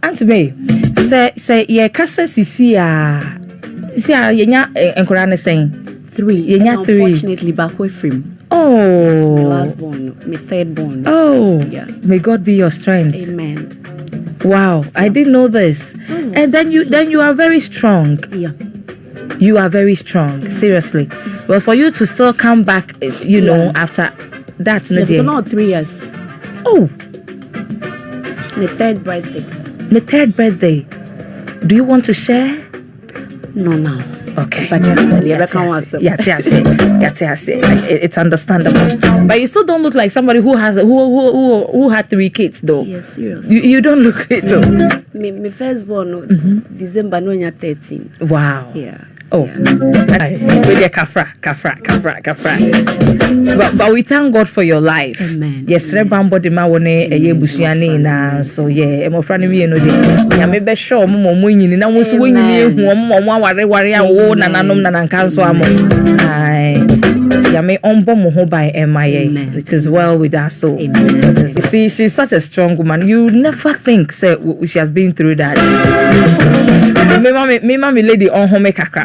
Auntie May, say, yeah, Casa Sisia. See, yenya enkorane saying 3. Yenya 3. Unfortunately, back away from. Oh, yes, my last born, my third born. Oh, yeah. May God be your strength. Amen. Wow, I didn't know this. Oh. And then you are very strong. Yeah. You are very strong. Seriously. Well, for you to still come back, you know, after that, no day. Not 3 years. Oh, My third birthday. the third birthday. Do you want to share? No, now. Okay. But it's understandable. But you still don't look like somebody who has who had 3 kids though. Yes, seriously. You don't look it though. My first born December 13. Wow. Yeah. Oh, kafra. But we thank God for your life. Amen. Yes, Rebambo de Mawone, a Yebusiani, na so yeah, and my friend, we know the maybe show more winning, and I was winning warrior, nananum, and cancel. I Yame ombo moho by MIA. It is well with our soul. You see, she's such a strong woman. You never think, say, she has been through that. Me, mommy, lady on home kakra.